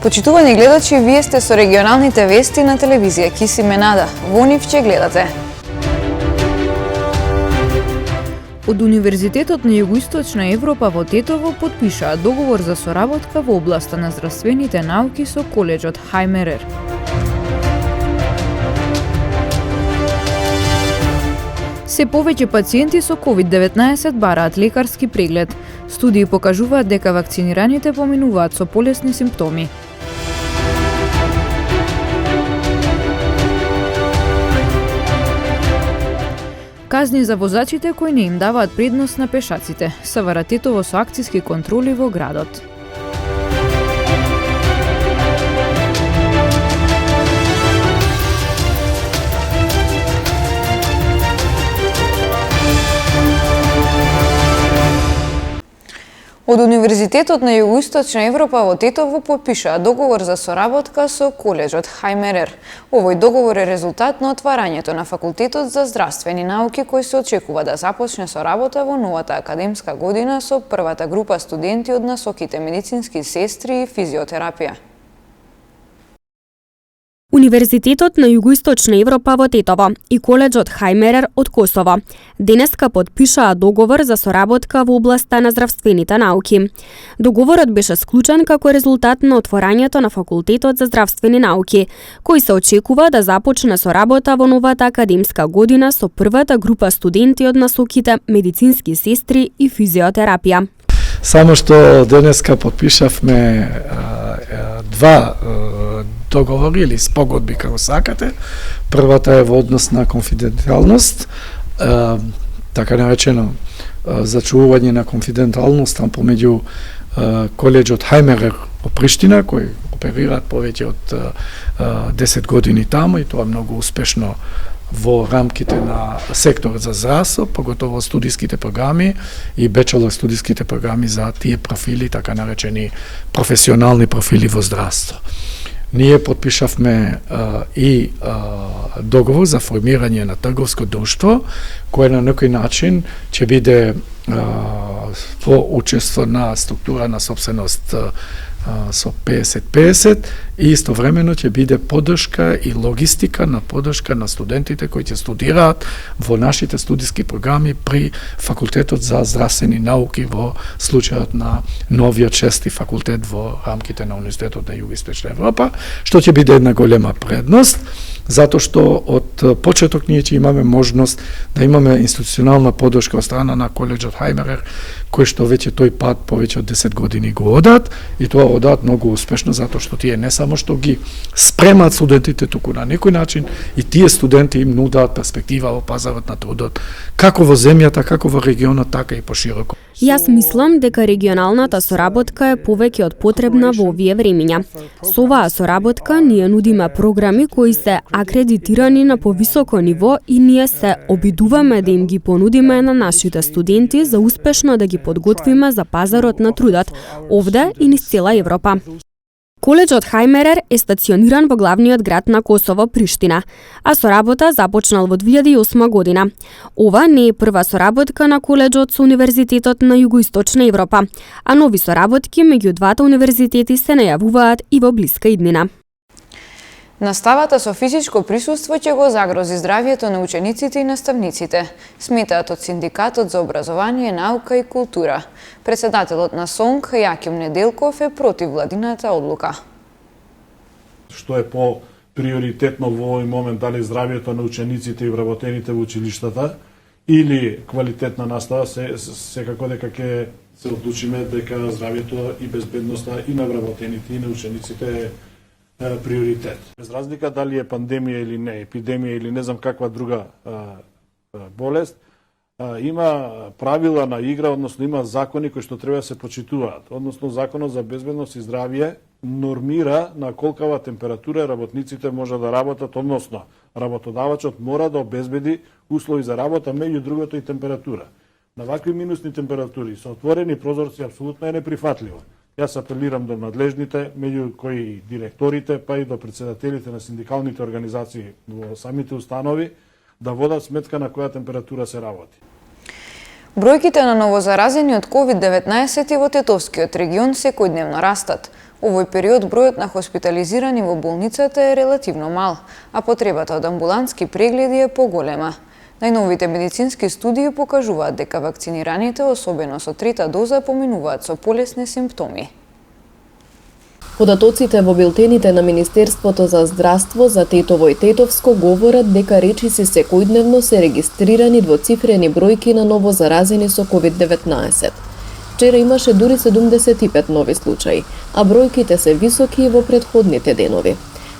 Почитувани гледачи, вие сте со регионалните вести на телевизија Киси Менада. Во нив ќе гледате. Од Универзитетот на Југоисточна Европа во Тетово потпишаа договор за соработка во областа на здравствените науки со колеџот Хајмерер. Се повеќе пациенти со COVID-19 бараат лекарски преглед. Студии покажуваат дека вакцинираните поминуваат со полесни симптоми. Казни за возачите кои не им даваат предност на пешаците. СВР Тетово со акциски контроли во градот. Од Универзитетот на Југоисточна Европа во Тетово потпишаа договор за соработка со колеџот Хајмерер. Овој договор е резултат на отварањето на Факултетот за здравствени науки, кој се очекува да започне со работа во новата академска година со првата група студенти од насоките медицински сестри и физиотерапија. Универзитетот на Југоисточна Европа во Тетово и колеџот Хајмерер од Косово денеска потпишаа договор за соработка во областа на здравствените науки. Договорот беше склучен како резултат на отворањето на Факултетот за здравствени науки, кој се очекува да започне со работа во новата академска година со првата група студенти од насоките медицински сестри и физиотерапија. Само што денеска потпишавме два договори или спогодби, како сакате. Првата е во однос на конфиденцијалност, така наречено зачувување на конфиденцијалност помеѓу колеџот Хајмерер во Приштина, кој оперираат повеќе од 10 години таму и тоа многу успешно во рамките на секторот за здравство, поготово студиските програми и бачелор студиските програми за тие профили, така наречени професионални профили во здравство. Ние потпишавме и договор за формирање на трговско друштво, кое на некој начин ќе биде во учество на структура на собственост со 50-50 и истовремено ќе биде поддршка и логистика на поддршка на студентите кои ќе студираат во нашите студиски програми при Факултетот за здравствени науки во случајот на новиот 6-ти факултет во рамките на Универзитетот на Југоисточна Европа, што ќе биде една голема предност, затоа што од почеток ние ќе имаме можност да имаме институционална поддршка од страна на колеџот Хајмерер, кој што веќе тој пат повеќе од 10 години го одат и тоа одат многу успешно затоа што тие не само што ги спремаат студентите, туку на некој начин и тие студенти им нудат перспектива во пазарот на трудот, како во земјата, како во регионот, така и пошироко. Јас мислам дека регионалната соработка е повеќе од потребна во овие времиња. Со оваа соработка ние нудиме програми кои се акредитирани на повисоко ниво и ние се обидуваме да им ги понудиме на нашите студенти за успешно да ги подготвиме за пазарот на трудот, овде и низ цела Европа. Колеџот Хајмерер е стациониран во главниот град на Косово, Приштина, а соработа започнал во 2008 година. Ова не е прва соработка на колеџот со Универзитетот на Југоисточна Европа, а нови соработки меѓу двата универзитети се најавуваат и во блиска иднина. Наставата со физичко присуство ќе го загрози здравјето на учениците и наставниците, сметаат од Синдикатот за образование, наука и култура. Председателот на СОНК, Јаким Неделков, е против владината одлука. Што е по приоритетно во овој момент, дали здравјето на учениците и вработените во училиштата или квалитетна настава, секако дека ќе се одлучиме дека здравјето и безбедноста и на вработените и на учениците е приоритет. Без разлика дали е пандемија или не, епидемија или не знам каква друга болест, има правила на игра, односно има закони кои што треба да се почитуваат. Односно Законот за безбедност и здравје нормира на колкава температура работниците може да работат, односно работодавачот мора да обезбеди услови за работа, меѓу другото и температура. На вакви минусни температури со отворени прозорци апсолутно е неприфатливо. Јас апелирам до надлежните, меѓу кои директорите, па и до председателите на синдикалните организации во самите установи, да водат сметка на која температура се работи. Бројките на новозаразени од COVID-19 во Тетовскиот регион секојдневно растат. Овој период бројот на хоспитализирани во болницата е релативно мал, а потребата од амбулантски прегледи е поголема. Најновите медицински студии покажуваат дека вакцинираните, особено со трета доза, поминуваат со полесни симптоми. Податоците во билтените на Министерството за здравство за Тетово и Тетовско говорат дека речиси секојдневно се регистрирани двоцифрени бројки на ново заразени со COVID-19. Вчера имаше дури 75 нови случаи, а бројките се високи и во претходните денови.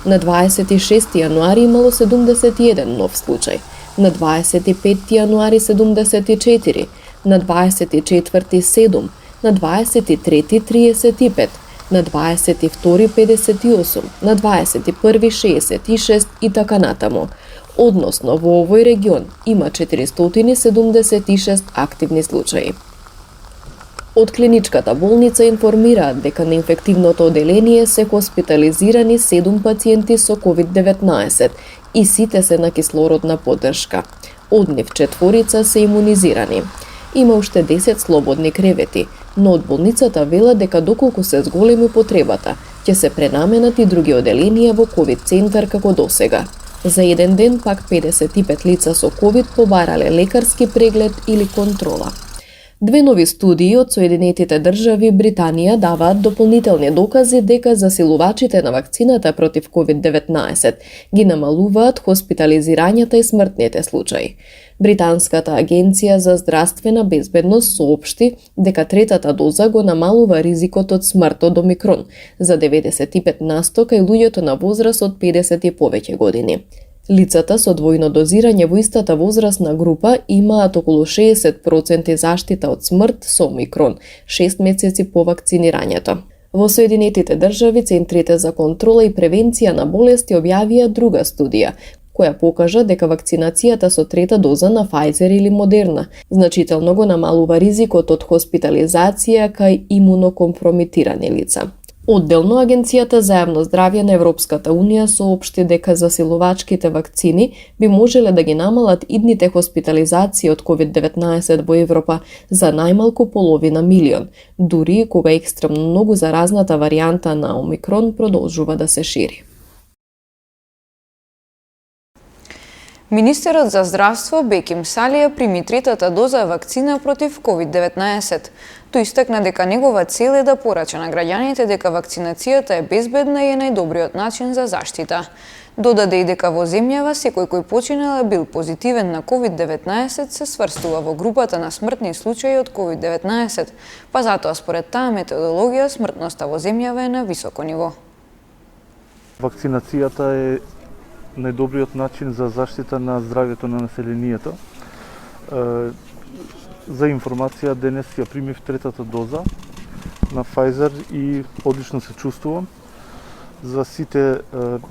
На 26 јануари имало 71 нов случај, на 25 јануари 74, на 24 7, на 23 35, на 22 58, на 21 66 и така натаму. Односно, во овој регион има 476 активни случаи. Од клиничката болница информираат дека на инфективното оделение се хоспитализирани 7 пациенти со COVID-19 и сите се на кислородна поддршка. Од нив 4 се имунизирани. Има уште 10 слободни кревети, но од болницата велат дека доколку се зголеми потребата, ќе се пренаменат и други оделенија во COVID центар како досега. За еден ден пак 55 лица со COVID побарале лекарски преглед или контрола. Две нови студии од Соединетите држави Британија даваат дополнителни докази дека засилувачите на вакцината против COVID-19 ги намалуваат хоспитализирањата и смртните случаи. Британската агенција за здравствена безбедност соопшти дека третата доза го намалува ризикот од смрт од омикрон за 95% кај луѓето на возраст од 50 и повеќе години. Лицата со двојно дозирање во истата возрастна група имаат околу 60% заштита од смрт со омикрон, 6 месеци по вакцинирањето. Во Соединетите држави Центрите за контрола и превенција на болести објавија друга студија, која покажа дека вакцинацијата со трета доза на Pfizer или Moderna значително го намалува ризикот од хоспитализација кај имунокомпромитирани лица. Одделно, Агенцијата за јавно здравје на Европската Унија соопшти дека засилувачките вакцини би можеле да ги намалат идните хоспитализации од COVID-19 во Европа за најмалку половина милион, дури кога екстремно многу заразната варијанта на омикрон продолжува да се шири. Министерот за здравство Беким Салија прими третата доза вакцина против COVID-19. Тој истакна дека негова цел е да порача на граѓаните дека вакцинацијата е безбедна и е најдобриот начин за заштита. Додаде и дека во земјава секој кој починал бил позитивен на COVID-19 се сврстува во групата на смртни случаи од COVID-19, па затоа според таа методологија смртноста во земјава е на високо ниво. Вакцинацијата е најдобриот начин за заштита на здравјето на населението. За информација, денес ја примив третата доза на Pfizer и одлично се чувствувам. За сите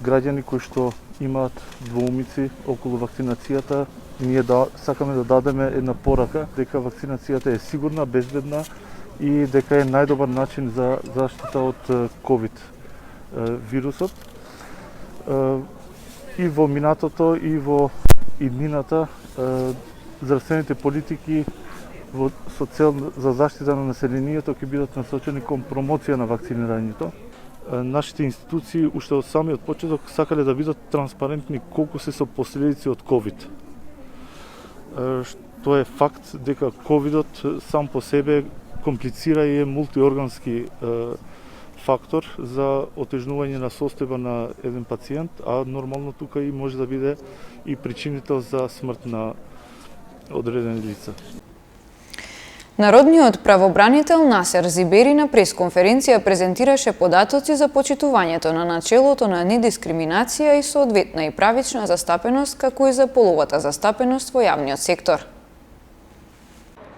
граѓани кои што имаат двоумици околу вакцинацијата, ние сакаме да дадеме една порака дека вакцинацијата е сигурна, безбедна и дека е најдобар начин за заштита од COVID вирусот. И во минатото и во иднината здравствените политики со цел за заштита на населението ќе бидат насочени кон промоција на вакцинирањето. Нашите институции уште од самиот почеток сакале да бидат транспарентни колку се со последици од COVID. Што е факт дека COVID-от сам по себе комплицира и е мултиоргански фактор за отежнување на состојба на еден пациент, а нормално тука и може да биде и причинител за смрт на одредени лица. Народниот правобранител Насер Зибери на пресконференција презентираше податоци за почитувањето на начелото на недискриминација и соодветна и правична застапеност, како и за половата застапеност во јавниот сектор.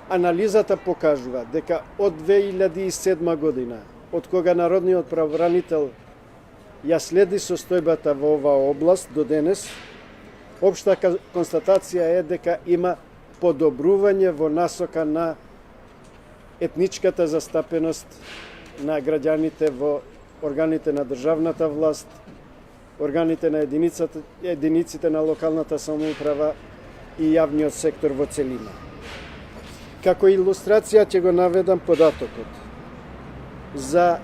Анализата покажува дека од 2007 година, од кога Народниот правобранител ја следи состојбата во оваа област до денес, општа констатација е дека има подобрување во насока на етничката застапеност на граѓаните во органите на државната власт, органите на единиците на локалната самоуправа и јавниот сектор во целина. Како илустрација ќе го наведам податокот. За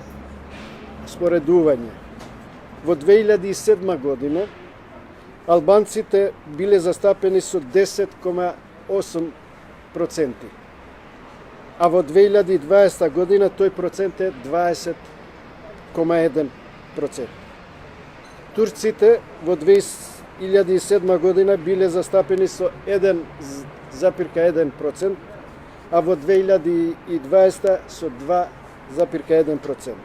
споредување. Во 2007 година албанците биле застапени со 10,8%, а во 2020 година тој процент е 20,1%. Турците во 2007 година биле застапени со 1,1%, а во 2020 со 2,1%.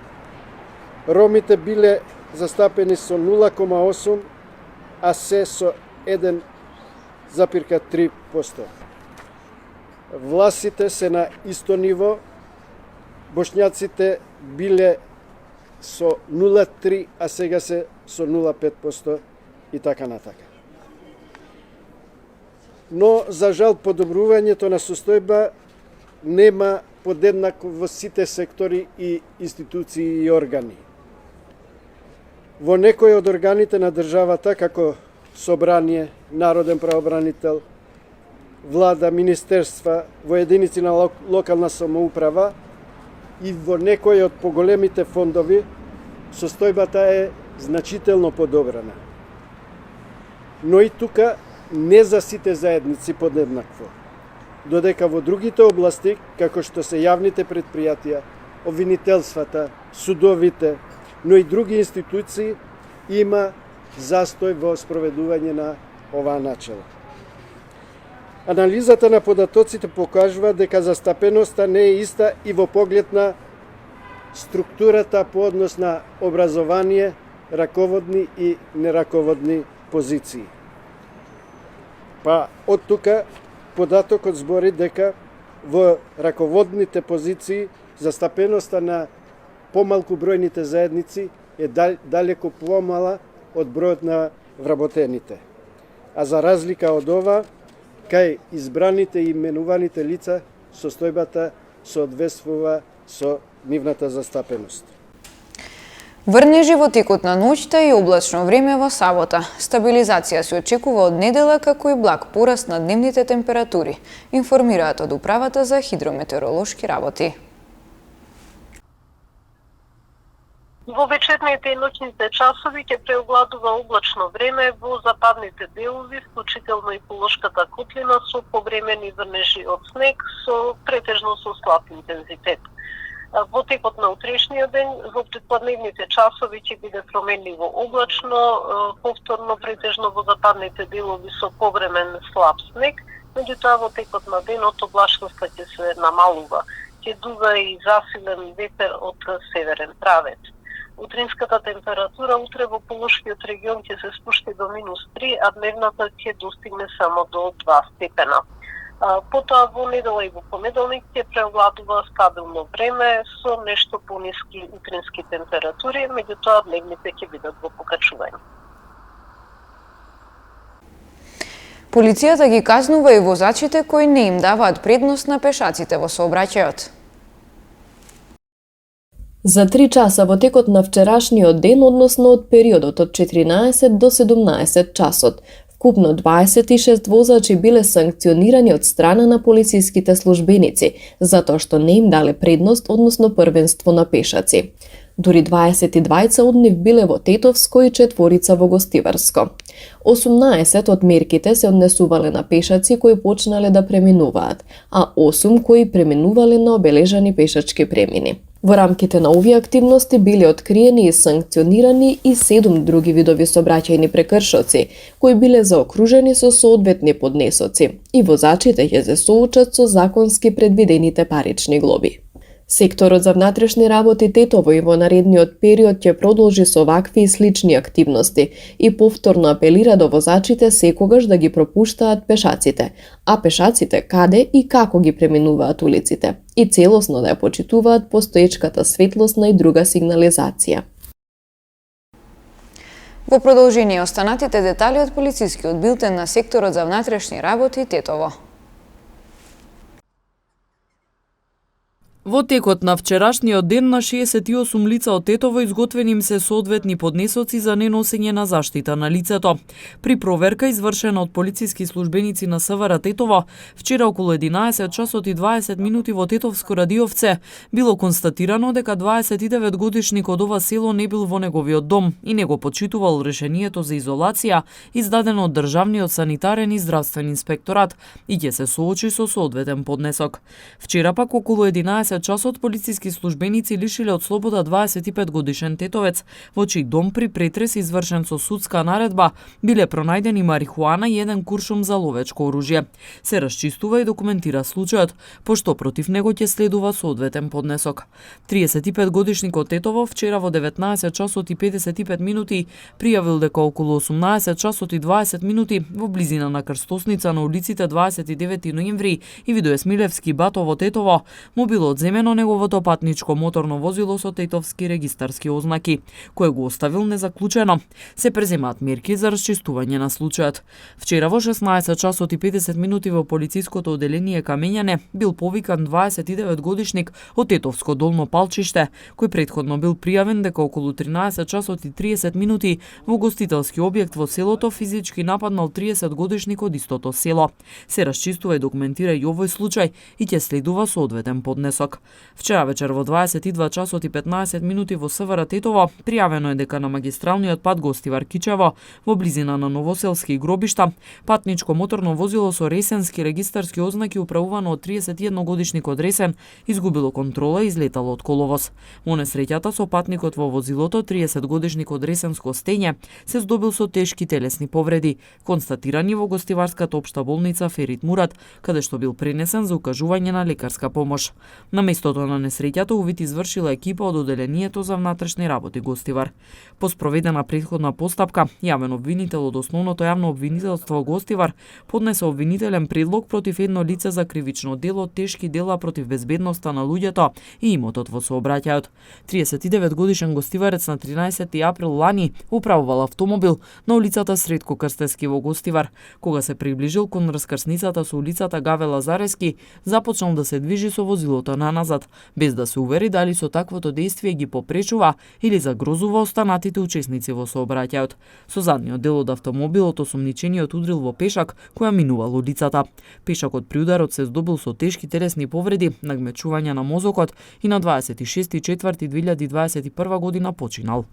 Ромите биле застапени со 0,8%, а се со 1,3%. Власите се на исто ниво, бошњаците биле со 0,3%, а сега се со 0,5% и така натака. Но, за жал, подобрувањето на состојба нема подеднакво во сите сектори и институции и органи. Во некои од органите на државата, како Собрание, Народен правобранител, влада, министерства, во единици на локална самоуправа и во некои од поголемите фондови, состојбата е значително подобрана. Но и тука не за сите заедници подеднакво, додека во другите области, како што се јавните предпријатија, обвинителствата, судовите, но и други институции, има застој во спроведување на оваа начела. Анализата на податоците покажува дека застапеноста не е иста и во поглед на структурата по однос на образование, раководни и нераководни позиции. Па од тука податокот збори дека во раководните позиции застапеноста на помалку бројните заедници е далеку помала од бројот на вработените. А за разлика од ова, кај избраните и именуваните лица, состојбата соодветствува со нивната застапеност. Врнежи во текот на ноќта и облачно време во сабота. Стабилизација се очекува од недела, како и благ пораст на дневните температури, информираат од Управата за хидрометеоролошки работи. Во вечерните и ноќните часови ќе преовладува облачно време во западните делови, вклучително и Полошката котлина со повремени врнежи од снег, со претежно со слаб интензитет. Во текот на утрешниот ден, во предпладневните часови ќе биде променливо облачно, повторно претежно во западните делови со повремен слаб снег, меѓутоа во текот на денот облачноста ќе се намалува. Ќе дува и засилен ветер од северен правец. Утринската температура утре во Полошкиот регион ќе се спушти до -3, а дневната ќе достигне само до 2 степена. Потоа во недела и во понеделник ќе преовладува стабилно време со нешто пониски утрински температури, меѓутоа дневните ќе бидат во покачување. Полицијата ги казнува и возачите кои не им даваат предност на пешаците во сообраќајот. За 3 часа во текот на вчерашниот ден, односно од периодот од 14 до 17 часот, вкупно 26 возачи биле санкционирани од страна на полициските службеници, затоа што не им дале предност, односно првенство на пешаци. Дури 22 од нив биле во Тетовско и 4 во Гостиварско. 18 од мерките се однесувале на пешаци кои почнале да преминуваат, а 8 кои преминувале на обележани пешачки премини. Во рамките на овие активности биле откриени и санкционирани и 7 други видови сообраќајни прекршоци, кои биле заокружени со соодветни поднесоци, и возачите ќе се соочат со законски предвидените парични глоби. Секторот за внатрешни работи Тетово и во наредниот период ќе продолжи со вакви и слични активности и повторно апелира до возачите секогаш да ги пропуштаат пешаците, а пешаците каде и како ги преминуваат улиците, и целосно да ја почитуваат постоечката светлосна и друга сигнализација. Во продолжение останатите детали од полицискиот билтен на секторот за внатрешни работи Тетово. Во текот на вчерашниот ден на 68 лица од Тетово изготвени им се соодветни поднесоци за неносење на заштита на лицето. При проверка извршена од полициски службеници на СВР Тетово, вчера околу 11 часот и 20 минути во Тетовско Радиовце било констатирано дека 29 годишник од ова село не бил во неговиот дом и не го почитувал решението за изолација издадено од Државниот санитарен и здравствен инспекторат и ќе се соочи со соодветен поднесок. Вчера пак околу 11 часот полициски службеници лишиле од слобода 25 годишен тетовец, во чиј дом при претрес извршен со судска наредба биле пронајдени марихуана и еден куршум за ловечко оружје. Се расчистува и документира случајот, пошто против него ќе следува соодветен поднесок. 35 годишникот Тетово вчера во 19 часот и 55 минути пријавил дека околу 18 часот и 20 минути во близина на крстосница на улиците 29 ноември и Видое Смилевски Бато во Тетово му било одземено неговото патничко моторно возило со тетовски регистарски ознаки, кој го оставил незаклучено. Се преземаат мерки за расчистување на случајот. Вчера во 16 часот и 50 минути во полициското оделение Камењане бил повикан 29 годишник од Тетовско долно Палчиште, кој претходно бил пријавен дека околу 13 часот и 30 минути во гостителски објект во селото физички нападнал 30 годишник од истото село. Се расчистува и документира и овој случај и ќе следува соодветен поднесок. Вчера вечер во 22 часот и 15 минути во СВР Тетово пријавено е дека на магистралниот пат Гостивар Кичево во близина на Новоселски гробишта патничко моторно возило со ресенски регистарски ознаки управувано од 31 годишник од Ресен изгубило контрола и излетало од коловоз. Во несреќата со патникот во возилото 30 годишник од Ресенско Стење се здобил со тешки телесни повреди, констатирани во Гостиварската општа болница Ферит Мурат, каде што бил пренесен за укажување на лекарска помош. На местото на несреќата увид извршила екипа од Оделението за внатрешни работи Гостивар. По спроведена претходна постапка, јавен обвинител од Основното јавно обвинителство Гостивар поднесе обвинителен предлог против едно лице за кривично дело тешки дела против безбедноста на луѓето и имотот во сообраќајот. 39 годишен гостиварец на 13 април лани управувал автомобил на улицата Сретко Крстески во Гостивар. Кога се приближил кон раскрсницата со улицата Гаве Лазарески, започнал да се движи со возилото наназад, без да се увери дали со таквото дејствие ги попречува или загрозува останатите учесници во сообраќајот. Со задниот дел од автомобилот осомничениот удрил во пешак која минувал улицата. Пешакот при ударот се здобил со тешки телесни повреди, нагмечување на мозокот и на 26.4.2021 година починал.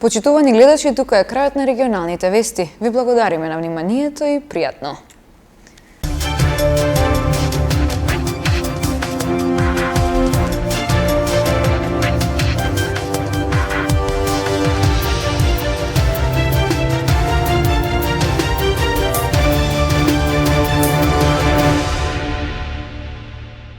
Почитувани гледачи, тука е крајот на регионалните вести. Ви благодариме на вниманието и пријатно.